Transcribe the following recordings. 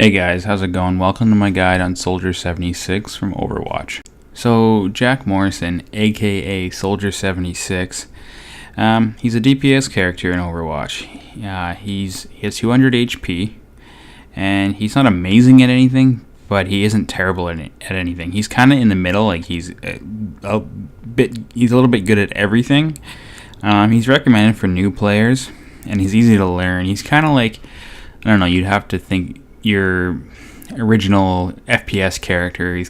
Hey guys, how's it going? Welcome to my guide on Soldier 76 from Overwatch. So, Jack Morrison, aka Soldier 76, he's a DPS character in Overwatch. He has 200 HP, and he's not amazing at anything, but he isn't terrible at anything. He's kind of in the middle, like he's a little bit good at everything. He's recommended for new players, and he's easy to learn. He's kind of like, I don't know, you'd have to think your original FPS character.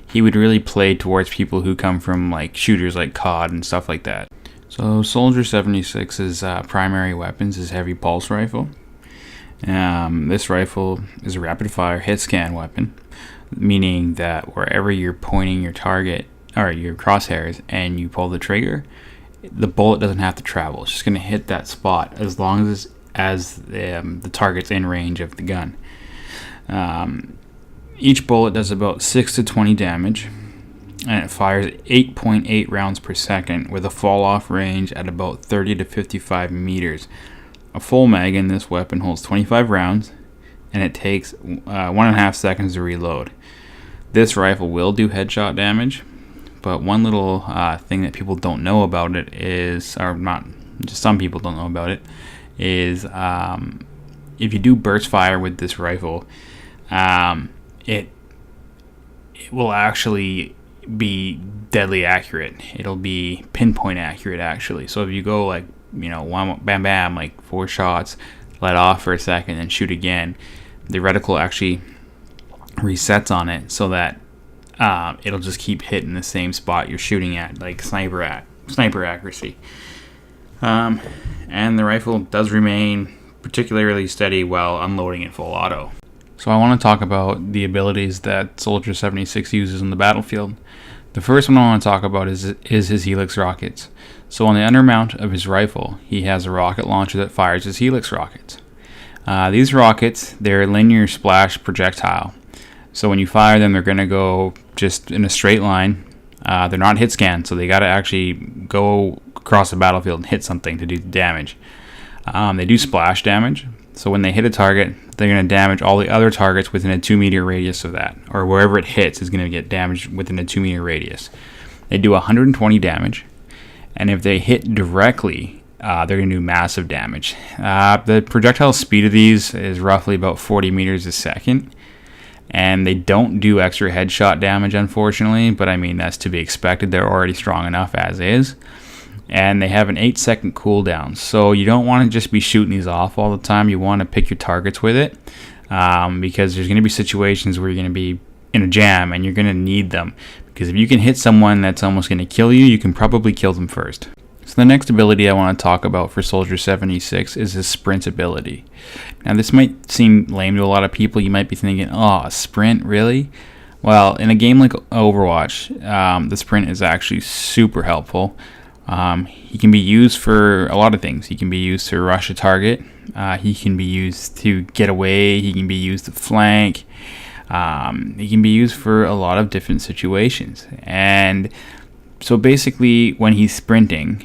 He would really play towards people who come from like shooters like COD and stuff like that. So Soldier 76's primary weapons is heavy pulse rifle. This rifle is a rapid fire hit scan weapon, meaning that wherever you're pointing your target or your crosshairs and you pull the trigger, the bullet doesn't have to travel. It's just going to hit that spot as long as the target's in range of the gun. Each bullet does about 6 to 20 damage, and it fires 8.8 rounds per second with a fall-off range at about 30 to 55 meters. A full mag in this weapon holds 25 rounds, and it takes 1.5 seconds to reload. This rifle will do headshot damage, but one little thing that people don't know about it is, or not, just some people don't know about it, is if you do burst fire with this rifle, it will actually be deadly accurate. It'll be pinpoint accurate, actually. So if you go like, one bam bam, like 4 shots, let off for a second and shoot again, the reticle actually resets on it so that it'll just keep hitting the same spot you're shooting at, like sniper accuracy. And the rifle does remain particularly steady while unloading in full auto. So I want to talk about the abilities that Soldier 76 uses in the battlefield. The first one I want to talk about is his Helix rockets. So on the undermount of his rifle, he has a rocket launcher that fires his Helix rockets. These rockets, they're linear splash projectile. So when you fire them, they're going to go just in a straight line. They're not hit scan, so they got to actually go across the battlefield and hit something to do damage. They do splash damage, so when they hit a target, they're going to damage all the other targets within a 2-meter radius of that, or wherever it hits is going to get damaged within a 2-meter radius. They do 120 damage, and if they hit directly, they're going to do massive damage. The projectile speed of these is roughly about 40 meters a second, and they don't do extra headshot damage, unfortunately, but I mean, that's to be expected. They're already strong enough as is. And they have an 8-second cooldown, so you don't want to just be shooting these off all the time. You want to pick your targets with it, because there's going to be situations where you're going to be in a jam and you're going to need them, because if you can hit someone that's almost going to kill you, you can probably kill them first. So the next ability I want to talk about for Soldier 76 is his sprint ability. Now this might seem lame to a lot of people. You might be thinking, oh, a sprint, really? Well, in a game like Overwatch, the sprint is actually super helpful. He can be used for a lot of things. He can be used to rush a target. He can be used to get away. He can be used to flank. He can be used for a lot of different situations. And so basically, when he's sprinting,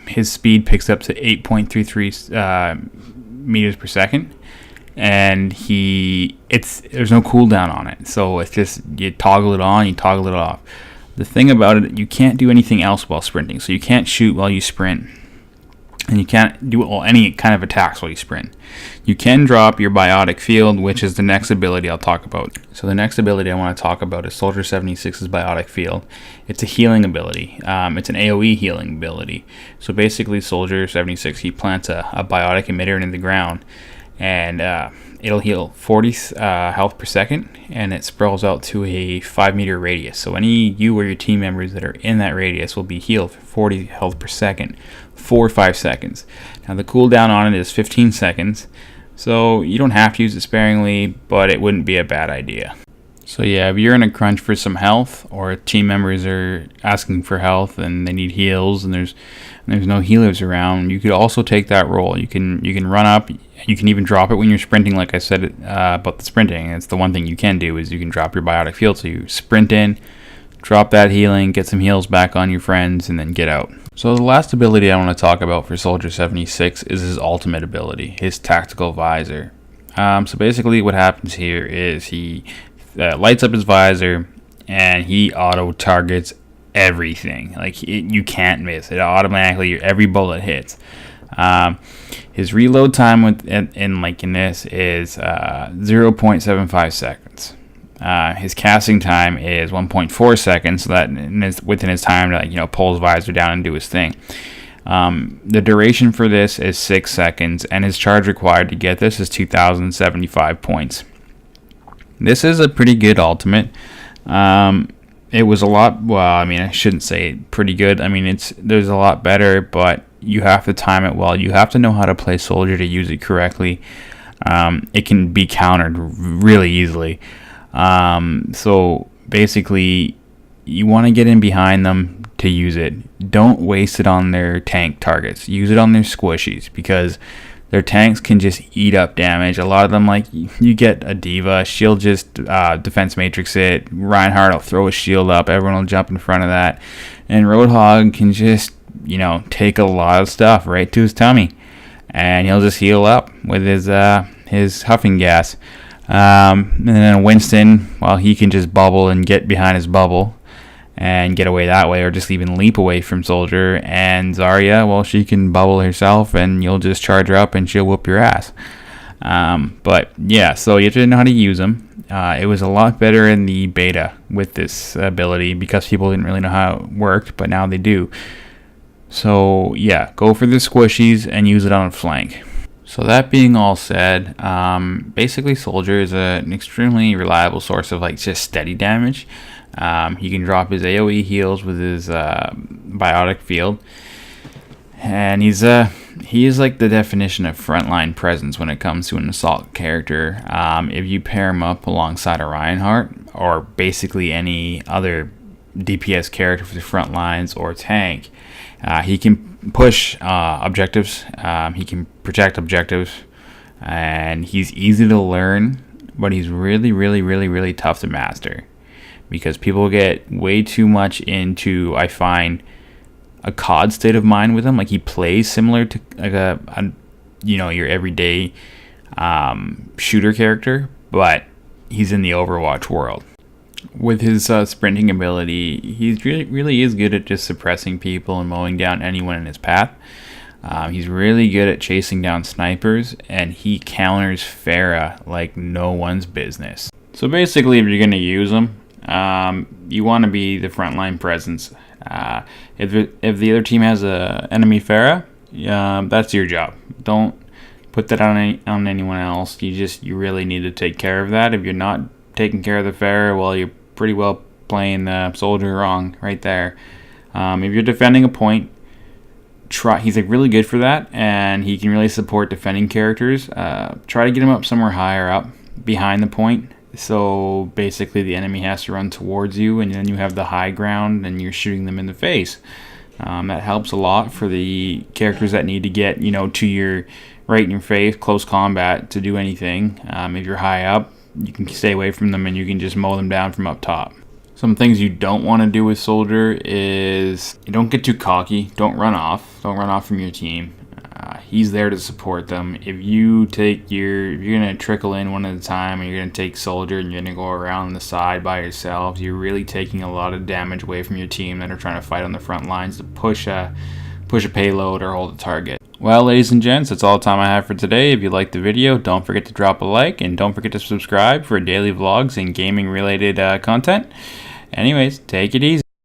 his speed picks up to 8.33 meters per second. And there's no cooldown on it. So it's just, you toggle it on, you toggle it off. The thing about it, you can't do anything else while sprinting. So you can't shoot while you sprint, and you can't do any kind of attacks while you sprint. You can drop your biotic field, which is the next ability I'll talk about. So the next ability I want to talk about is Soldier 76's biotic field. It's a healing ability. It's an AoE healing ability. So basically, Soldier 76, he plants a biotic emitter into the ground, and it'll heal 40 health per second, and it sprawls out to a 5-meter radius. So you or your team members that are in that radius will be healed for 40 health per second for 5 seconds. Now the cooldown on it is 15 seconds, so you don't have to use it sparingly, but it wouldn't be a bad idea. So yeah, if you're in a crunch for some health, or team members are asking for health and they need heals, and there's no healers around, you could also take that role. You can run up. You can even drop it when you're sprinting, like I said about the sprinting. It's the one thing you can do, is you can drop your biotic field. So you sprint in, drop that healing, get some heals back on your friends, and then get out. So the last ability I want to talk about for Soldier 76 is his ultimate ability, his Tactical Visor. So basically what happens here is he lights up his visor and he auto targets everything. Like you can't miss it. Automatically, every bullet hits. His reload time in this is 0.75 seconds. His casting time is 1.4 seconds, so that is within his time to pull his visor down and do his thing. The duration for this is 6 seconds, and his charge required to get this is 2,075 points. This is a pretty good ultimate. It was a lot. Well, I mean, I shouldn't say pretty good. I mean, there's a lot better, but you have to time it well. You have to know how to play soldier to use it correctly. It can be countered really easily. So basically, you want to get in behind them to use it. Don't waste it on their tank targets. Use it on their squishies, because their tanks can just eat up damage. A lot of them, like, you get a diva, she'll just defense matrix it. Reinhardt will throw a shield up, everyone will jump in front of that. And Roadhog can just, take a lot of stuff right to his tummy. And he'll just heal up with his huffing gas. And then Winston, well, he can just bubble and get behind his bubble and get away that way, or just even leap away from soldier. And Zarya, well, she can bubble herself and you'll just charge her up and she'll whoop your ass. But yeah, so you have to know how to use them. It was a lot better in the beta with this ability because people didn't really know how it worked, but now they do. So yeah, go for the squishies and use it on a flank. So that being all said, basically soldier is an extremely reliable source of just steady damage. He can drop his AoE heals with his biotic field, and he is like the definition of frontline presence when it comes to an assault character. If you pair him up alongside a Reinhardt or basically any other DPS character for the front lines or tank, he can push objectives, he can protect objectives, and he's easy to learn, but he's really, really, really, really tough to master. Because people get way too much into, I find, a COD state of mind with him. Like, he plays similar to your everyday shooter character, but he's in the Overwatch world. With his sprinting ability, he really is good at just suppressing people and mowing down anyone in his path. He's really good at chasing down snipers, and he counters Pharah like no one's business. So basically, if you're going to use him, you want to be the frontline presence. If the other team has a enemy Pharah, that's your job. Don't put that on anyone else. You really need to take care of that. If you're not taking care of the Pharah, well, you're pretty well playing the soldier wrong right there. If you're defending a point, he's really good for that, and he can really support defending characters. Try to get him up somewhere higher up behind the point. So basically the enemy has to run towards you, and then you have the high ground and you're shooting them in the face. That helps a lot for the characters that need to get to your right in your face, close combat, to do anything. If you're high up, you can stay away from them and you can just mow them down from up top. Some things you don't want to do with soldier is you don't get too cocky. Don't run off from your team. He's there to support them. If you're gonna trickle in one at a time, and you're gonna take soldier and you're gonna go around the side by yourselves, you're really taking a lot of damage away from your team that are trying to fight on the front lines to push a payload or hold a target. Well, ladies and gents, that's all the time I have for today. If you liked the video, don't forget to drop a like, and don't forget to subscribe for daily vlogs and gaming related content. Anyways, take it easy.